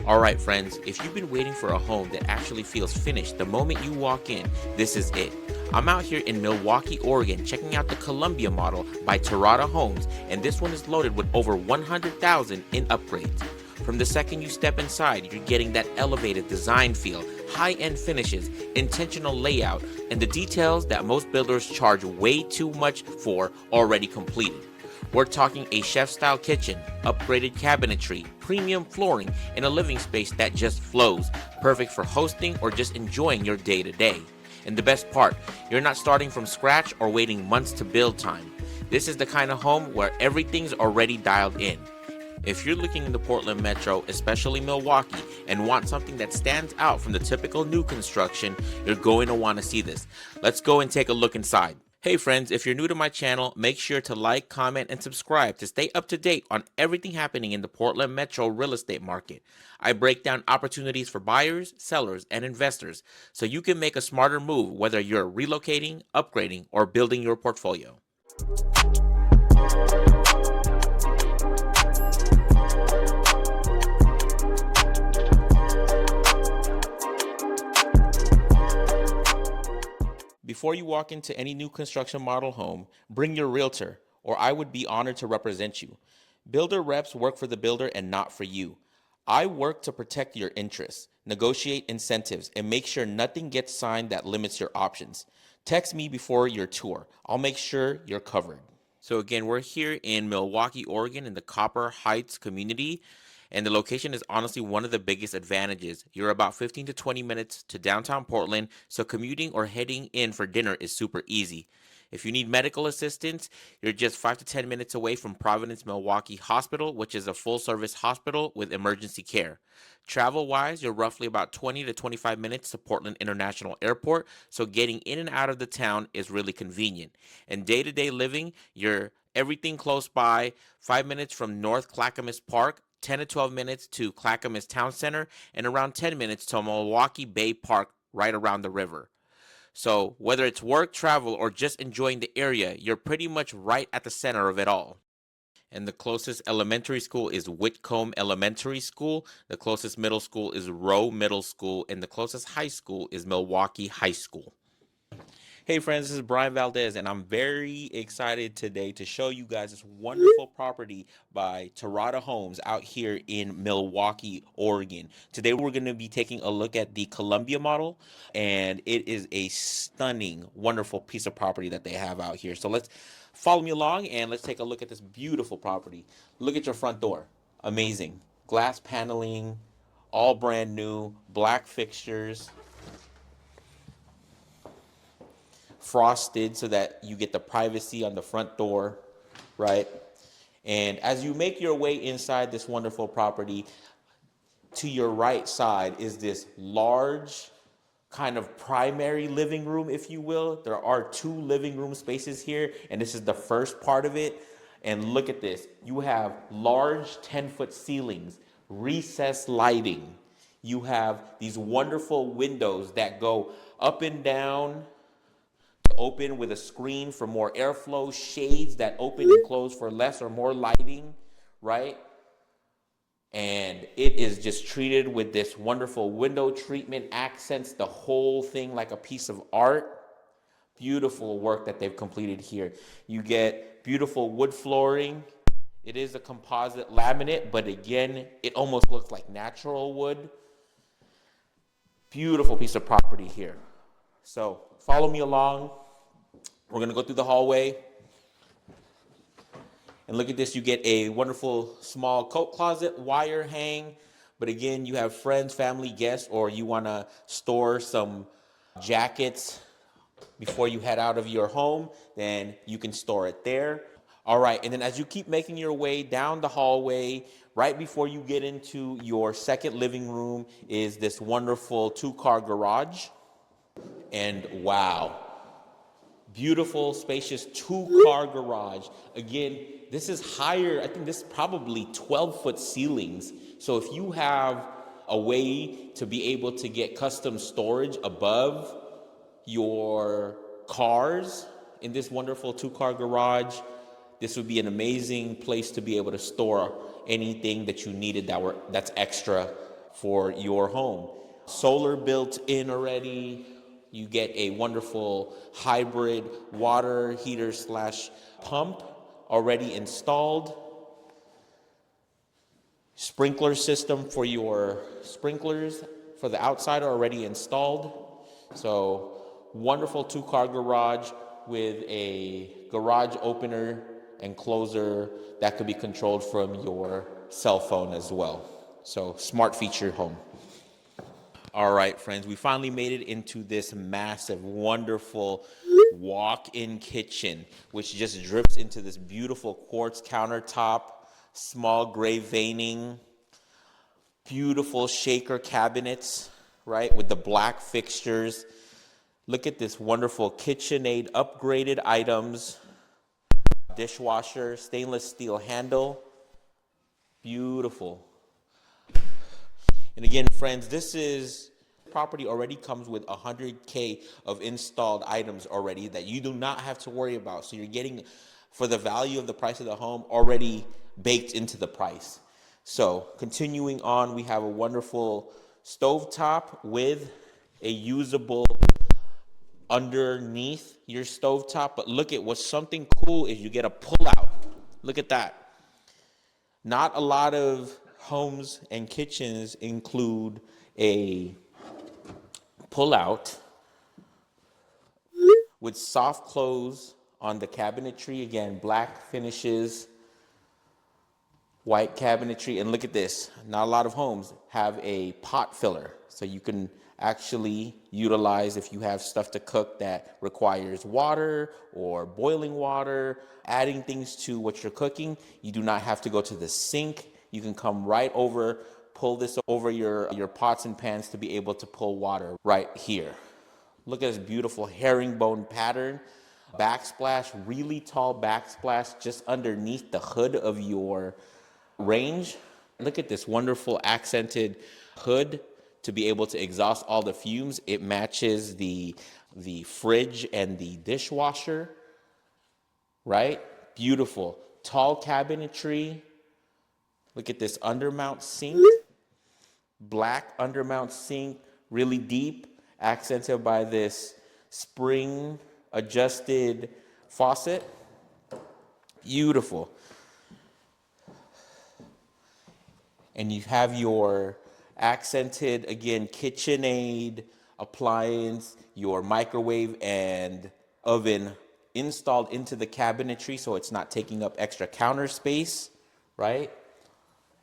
Alright friends, if you've been waiting for a home that actually feels finished the moment you walk in, this is it. I'm out here in Milwaukie, Oregon, checking out the Columbia model by Terrata Homes, and this one is loaded with over 100,000 in upgrades. From the second you step inside, you're getting that elevated design feel, high-end finishes, intentional layout, and the details that most builders charge way too much for already completed. We're talking a chef-style kitchen, upgraded cabinetry, premium flooring, and a living space that just flows, perfect for hosting or just enjoying your day-to-day. And the best part, you're not starting from scratch or waiting months to build time. This is the kind of home where everything's already dialed in. If you're looking in the Portland Metro, especially Milwaukee, and want something that stands out from the typical new construction, you're going to want to see this. Let's go and take a look inside. Hey friends, if you're new to my channel, make sure to like, comment, and subscribe to stay up to date on everything happening in the Portland Metro real estate market. I break down opportunities for buyers, sellers, and investors so you can make a smarter move whether you're relocating, upgrading, or building your portfolio. Before you walk into any new construction model home, bring your realtor, or I would be honored to represent you. Builder reps work for the builder and not for you. I work to protect your interests, negotiate incentives, and make sure nothing gets signed that limits your options. Text me before your tour. I'll make sure you're covered. So again, we're here in Milwaukie, Oregon in the Copper Heights community. And the location is honestly one of the biggest advantages. You're about 15 to 20 minutes to downtown Portland, so commuting or heading in for dinner is super easy. If you need medical assistance, you're just 5 to 10 minutes away from Providence Milwaukie Hospital, which is a full-service hospital with emergency care. Travel-wise, you're roughly about 20 to 25 minutes to Portland International Airport, so getting in and out of the town is really convenient. And day-to-day living, you're everything close by, 5 minutes from North Clackamas Park, 10 to 12 minutes to Clackamas Town Center, and around 10 minutes to Milwaukie Bay Park right around the river. So whether it's work, travel, or just enjoying the area, you're pretty much right at the center of it all. And the closest elementary school is Whitcomb Elementary School. The closest middle school is Rowe Middle School. And the closest high school is Milwaukie High School. Hey friends, this is Brian Valdez, and I'm very excited today to show you guys this wonderful property by Terrata Homes out here in Milwaukie, Oregon. Today we're going to be taking a look at the Columbia model, and it is a stunning, wonderful piece of property that they have out here. So let's follow me along and let's take a look at this beautiful property. Look at your front door. Amazing. Glass paneling, all brand new, black fixtures. Frosted so that you get the privacy on the front door, right? And as you make your way inside this wonderful property, to your right side is this large kind of primary living room, if you will. There are 2 living room spaces here, and this is the first part of it. And look at this. You have large 10-foot ceilings, recessed lighting. You have these wonderful windows that go up and down, open with a screen for more airflow, shades that open and close for less or more lighting, right? And it is just treated with this wonderful window treatment, accents the whole thing like a piece of art. Beautiful work that they've completed here. You get beautiful wood flooring. It is a composite laminate, but again, it almost looks like natural wood. Beautiful piece of property here. So follow me along. We're going to go through the hallway. And look at this. You get a wonderful small coat closet, wire hang. But again, you have friends, family, guests, or you want to store some jackets before you head out of your home, then you can store it there. All right. And then as you keep making your way down the hallway, right before you get into your second living room is this wonderful 2-car garage. And wow. Beautiful, spacious 2-car garage. Again, this is higher. I think this is probably 12-foot ceilings. So if you have a way to be able to get custom storage above your cars in this wonderful 2-car garage, this would be an amazing place to be able to store anything that you needed that's extra for your home. Solar built in already. You get a wonderful hybrid water heater slash pump already installed. Sprinkler system for your sprinklers for the outside are already installed. So wonderful 2-car garage with a garage opener and closer that could be controlled from your cell phone as well. So smart feature home. All right, friends, we finally made it into this massive, wonderful walk-in kitchen, which just drips into this beautiful quartz countertop, small gray veining, beautiful shaker cabinets, right, with the black fixtures. Look at this wonderful KitchenAid upgraded items, dishwasher, stainless steel handle, beautiful. And again, friends, this is property already comes with 100K of installed items already that you do not have to worry about. So you're getting, for the value of the price of the home, already baked into the price. So continuing on, we have a wonderful stovetop with a usable underneath your stovetop. But look at what's something cool is you get a pull-out. Look at that. Not a lot of homes and kitchens include a pull-out with soft close on the cabinetry. Again, black finishes, white cabinetry. And look at this. Not a lot of homes have a pot filler. So you can actually utilize if you have stuff to cook that requires water or boiling water, adding things to what you're cooking. You do not have to go to the sink. You can come right over, pull this over your pots and pans to be able to pull water right here. Look at this beautiful herringbone pattern. Backsplash, really tall backsplash just underneath the hood of your range. Look at this wonderful accented hood to be able to exhaust all the fumes. It matches the fridge and the dishwasher, right? Beautiful. Tall cabinetry. Look at this undermount sink. Black undermount sink, really deep, accented by this spring adjusted faucet. Beautiful. And you have your accented, again, KitchenAid appliance, your microwave and oven installed into the cabinetry so it's not taking up extra counter space, right?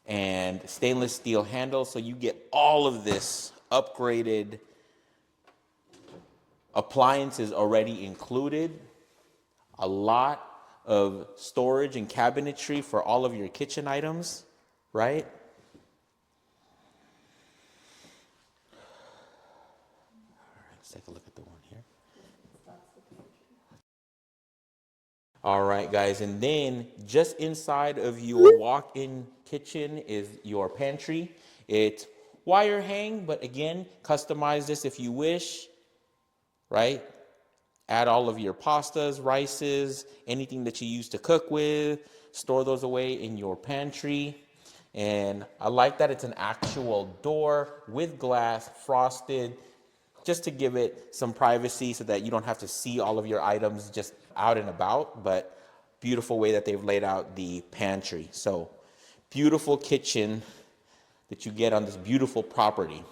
And stainless steel handle, so you get all of this upgraded appliances already included. A lot of storage and cabinetry for all of your kitchen items, right? Let's take a look at the one here. All right, guys, and then just inside of your walk-in kitchen is your pantry. It's wire hang, but again, customize this if you wish, right? Add all of your pastas, rices, anything that you use to cook with, store those away in your pantry. And I like that it's an actual door with glass, frosted, just to give it some privacy so that you don't have to see all of your items just out and about, but beautiful way that they've laid out the pantry. So beautiful kitchen that you get on this beautiful property.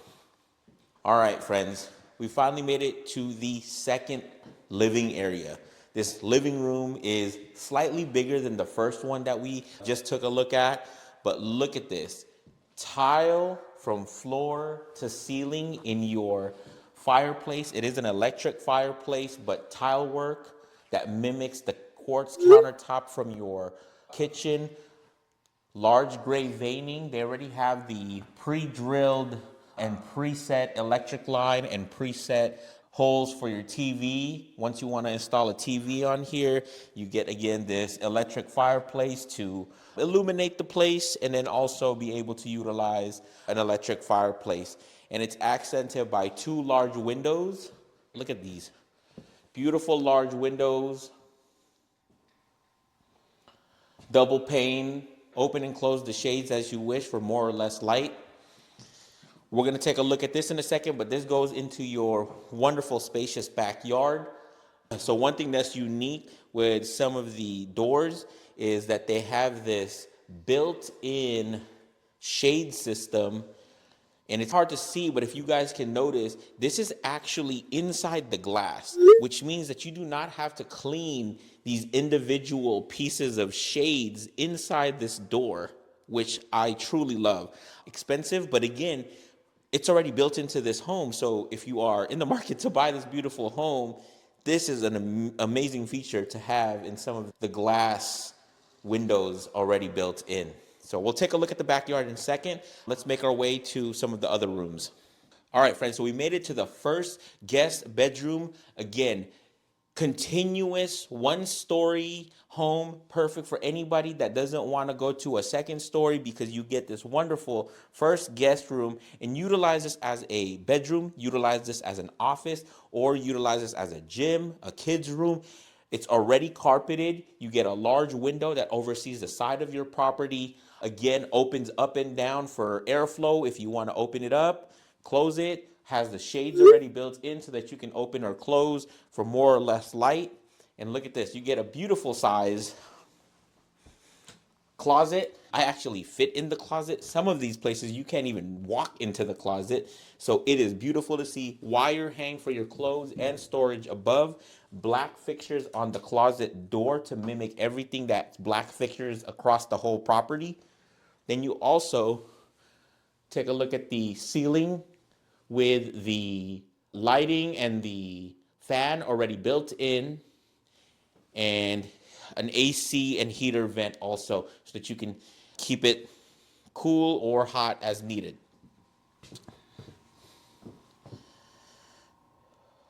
All right, friends, we finally made it to the second living area. This living room is slightly bigger than the first one that we just took a look at, but look at this. Tile from floor to ceiling in your fireplace. It is an electric fireplace, but tile work that mimics the quartz countertop from your kitchen. Large gray veining. They already have the pre-drilled and preset electric line and preset holes for your TV. Once you want to install a TV on here, you get, again, this electric fireplace to illuminate the place and then also be able to utilize an electric fireplace. And it's accented by 2 large windows. Look at these. Beautiful large windows. Double pane. Open and close the shades as you wish for more or less light. We're going to take a look at this in a second, but this goes into your wonderful spacious backyard. So one thing that's unique with some of the doors is that they have this built-in shade system, and it's hard to see, but if you guys can notice, this is actually inside the glass, which means that you do not have to clean these individual pieces of shades inside this door, which I truly love. Expensive, but again, it's already built into this home. So if you are in the market to buy this beautiful home, this is an amazing feature to have in some of the glass windows already built in. So we'll take a look at the backyard in a second. Let's make our way to some of the other rooms. All right, friends, so we made it to the first guest bedroom. Again, continuous one-story home, perfect for anybody that doesn't want to go to a second story, because you get this wonderful first guest room and utilize this as a bedroom, utilize this as an office, or utilize this as a gym, a kid's room. It's already carpeted. You get a large window that oversees the side of your property. Again, opens up and down for airflow if you want to open it up, close it. Has the shades already built in so that you can open or close for more or less light. And look at this. You get a beautiful size closet. I actually fit in the closet. Some of these places you can't even walk into the closet. So it is beautiful to see. Wire hang for your clothes and storage above. Black fixtures on the closet door to mimic everything that's black fixtures across the whole property. Then you also take a look at the ceiling with the lighting and the fan already built in, and an AC and heater vent also, so that you can keep it cool or hot as needed.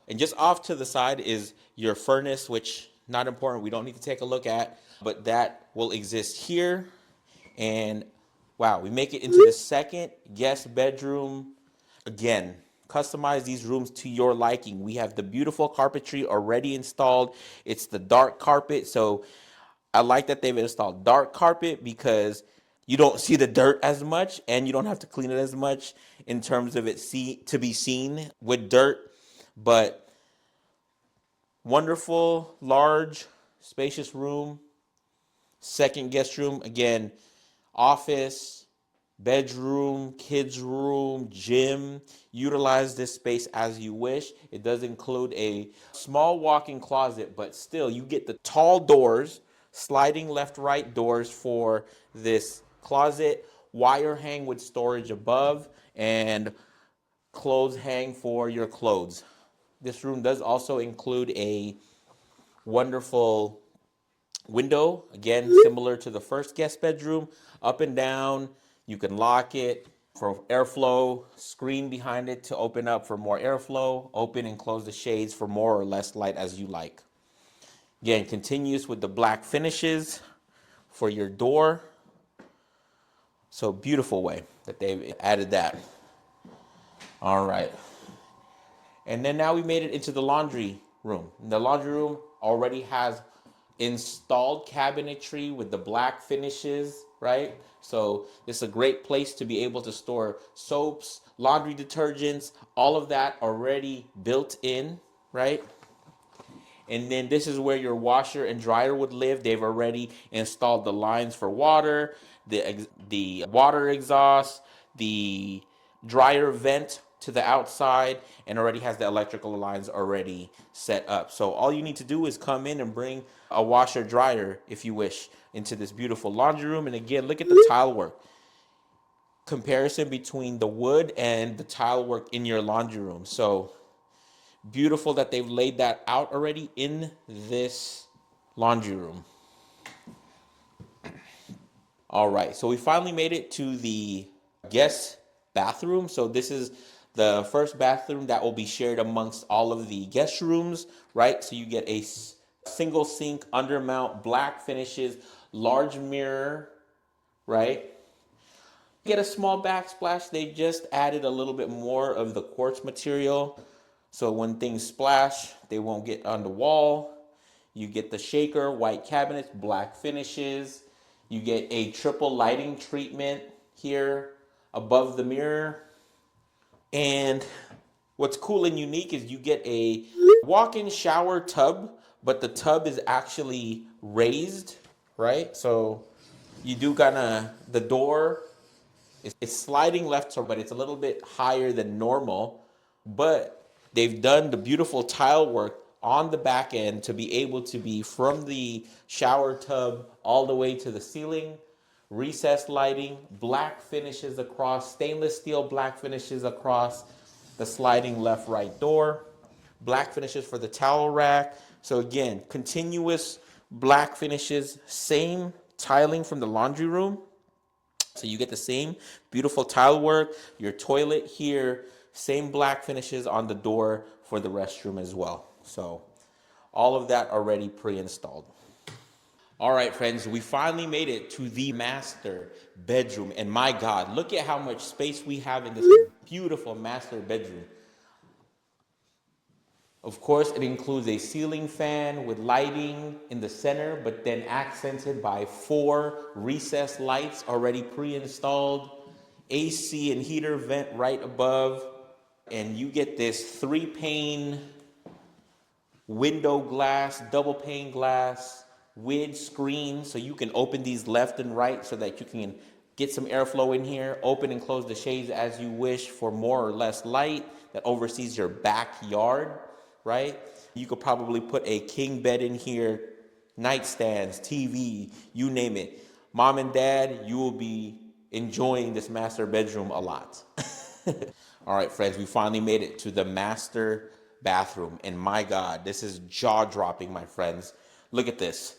And just off to the side is your furnace, which not important, we don't need to take a look at, but that will exist here. And wow, we make it into the second guest bedroom. Again, customize these rooms to your liking. We have the beautiful carpentry already installed. It's the dark carpet. So I like that they've installed dark carpet because you don't see the dirt as much and you don't have to clean it as much in terms of it to be seen with dirt. But wonderful, large, spacious room. Second guest room, again, office, bedroom, kids room, gym. Utilize this space as you wish. It does include a small walk-in closet, but still you get the tall doors, sliding left-right doors for this closet, wire hang with storage above, and clothes hang for your clothes. This room does also include a wonderful window, again, similar to the first guest bedroom, up and down. You can lock it for airflow, screen behind it to open up for more airflow, open and close the shades for more or less light as you like. Again, continues with the black finishes for your door. So beautiful way that they've added that. All right. And then now we made it into the laundry room. The laundry room already has installed cabinetry with the black finishes, right? So this is a great place to be able to store soaps, laundry detergents, all of that already built in, right? And then this is where your washer and dryer would live. They've already installed the lines for water, the water exhaust, the dryer vent to the outside, and already has the electrical lines already set up. So all you need to do is come in and bring a washer dryer, if you wish, into this beautiful laundry room. And again, look at the tile work. Comparison between the wood and the tile work in your laundry room. So beautiful that they've laid that out already in this laundry room. All right, so we finally made it to the guest bathroom. So this is the first bathroom that will be shared amongst all of the guest rooms, right? So you get a single sink, undermount, black finishes, large mirror, right? You get a small backsplash. They just added a little bit more of the quartz material, so when things splash, they won't get on the wall. You get the shaker, white cabinets, black finishes. You get a triple lighting treatment here above the mirror. And what's cool and unique is you get a walk-in shower tub, but the tub is actually raised, right? So you do the door is sliding left to right, but it's a little bit higher than normal. But they've done the beautiful tile work on the back end to be able to be from the shower tub all the way to the ceiling. Recessed lighting, black finishes across, stainless steel black finishes across the sliding left-right door, black finishes for the towel rack. So again, continuous black finishes, same tiling from the laundry room. So you get the same beautiful tile work, your toilet here, same black finishes on the door for the restroom as well. So all of that already pre-installed. All right, friends, we finally made it to the master bedroom. And my God, look at how much space we have in this beautiful master bedroom. Of course, it includes a ceiling fan with lighting in the center, but then accented by 4 recessed lights already pre-installed, AC and heater vent right above, and you get this 3-pane window glass, double pane glass with screen, so you can open these left and right so that you can get some airflow in here, open and close the shades as you wish for more or less light that oversees your backyard, right? You could probably put a king bed in here, nightstands, TV, you name it. Mom and dad, you will be enjoying this master bedroom a lot. All right, friends, we finally made it to the master bathroom. And my God, this is jaw-dropping, my friends. Look at this.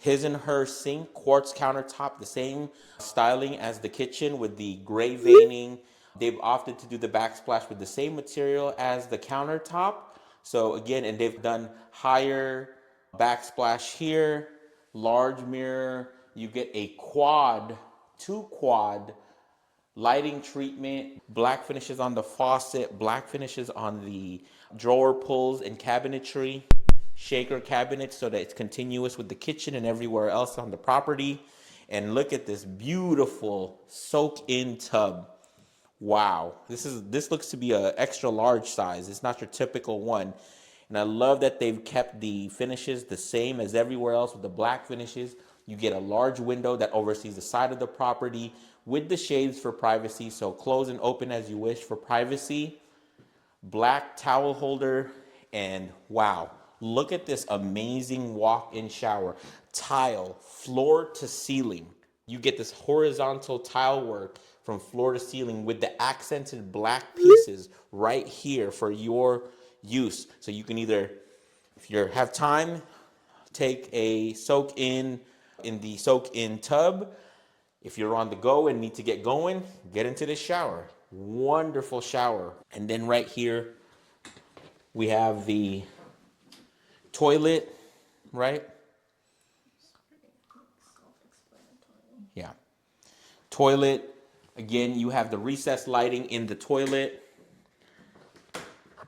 His and her sink, quartz countertop, the same styling as the kitchen with the gray veining. They've opted to do the backsplash with the same material as the countertop. So again, and they've done higher backsplash here, large mirror. You get a quad, 2-quad lighting treatment, black finishes on the faucet, black finishes on the drawer pulls and cabinetry, shaker cabinets so that it's continuous with the kitchen and everywhere else on the property. And look at this beautiful soak-in tub. Wow, this looks to be an extra large size. It's not your typical one. And I love that they've kept the finishes the same as everywhere else with the black finishes. You get a large window that oversees the side of the property with the shades for privacy. So close and open as you wish for privacy. Black towel holder, and wow, look at this amazing walk-in shower. Tile, floor to ceiling. You get this horizontal tile work from floor to ceiling with the accented black pieces right here for your use. So you can either, if you have time, take a soak in the soak in tub. If you're on the go and need to get going, get into this shower. Wonderful shower. And then right here, we have the toilet, right? Yeah. Toilet. Again, you have the recessed lighting in the toilet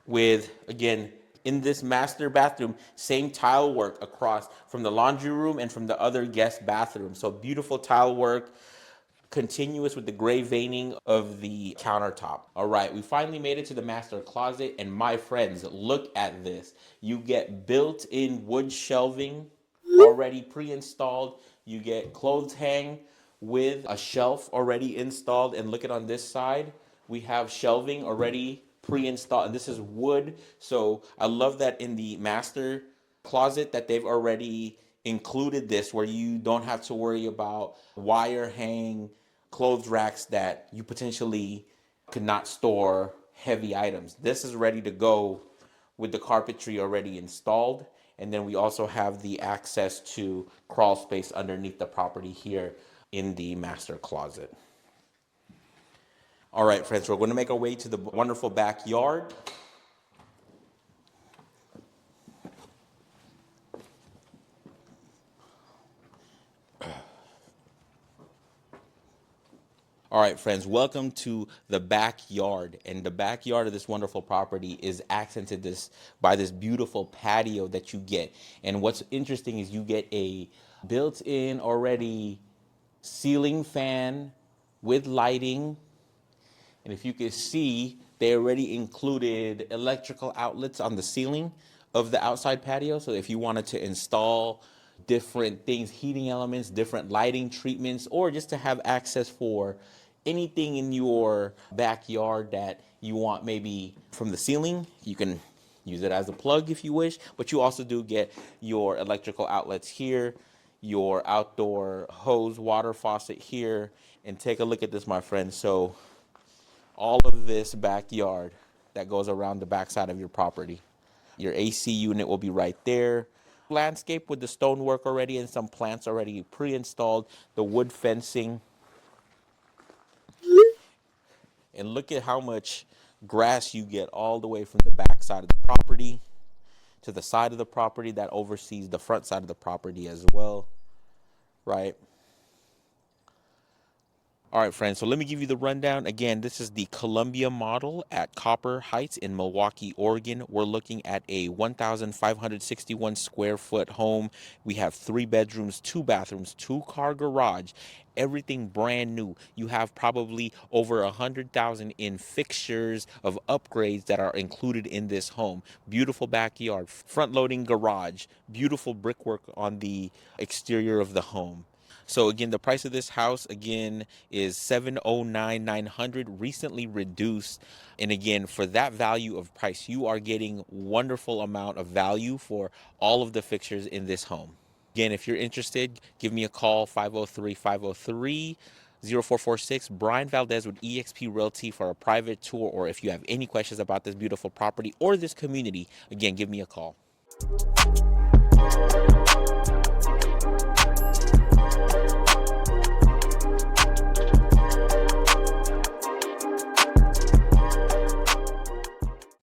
with, again, in this master bathroom, same tile work across from the laundry room and from the other guest bathroom. So beautiful tile work, continuous with the gray veining of the countertop. All right, we finally made it to the master closet, and my friends, look at this. You get built-in wood shelving already pre-installed. You get clothes hang with a shelf already installed, and look at on this side, we have shelving already pre-installed, and this is wood. So I love that in the master closet that they've already included this, where you don't have to worry about wire hang clothes racks that you potentially could not store heavy items. This is ready to go with the carpentry already installed. And then we also have the access to crawl space underneath the property here in the master closet. All right, friends, we're going to make our way to the wonderful backyard. All right, friends, welcome to the backyard. And the backyard of this wonderful property is accented by this beautiful patio that you get. And what's interesting is you get a built-in already ceiling fan with lighting. And if you can see, They already included electrical outlets on the ceiling of the outside patio. So if you wanted to install different things, heating elements, different lighting treatments, or just to have access for anything in your backyard that you want maybe from the ceiling, you can use it as a plug if you wish, but you also do get your electrical outlets here, your outdoor hose water faucet here, and take a look at this, my friend. So all of this backyard that goes around the backside of your property. Your AC unit will be right there. Landscape with the stonework already and some plants already pre-installed, the wood fencing. And look at how much grass you get all the way from the back side of the property to the side of the property that oversees the front side of the property as well, right? All right, friends, so let me give you the rundown. Again, this is the Columbia model at Copper Heights in Milwaukie, Oregon. We're looking at a 1,561 square foot home. We have 3 bedrooms, 2 bathrooms, 2-car garage, everything brand new. You have probably over 100,000 in fixtures of upgrades that are included in this home. Beautiful backyard, front loading garage, beautiful brickwork on the exterior of the home. So again, the price of this house again is $709,900, recently reduced. And again, for that value of price, you are getting wonderful amount of value for all of the fixtures in this home. Again, if you're interested, give me a call, 503-503-0446. Brian Valdez with eXp Realty for a private tour, or if you have any questions about this beautiful property or this community, again, give me a call.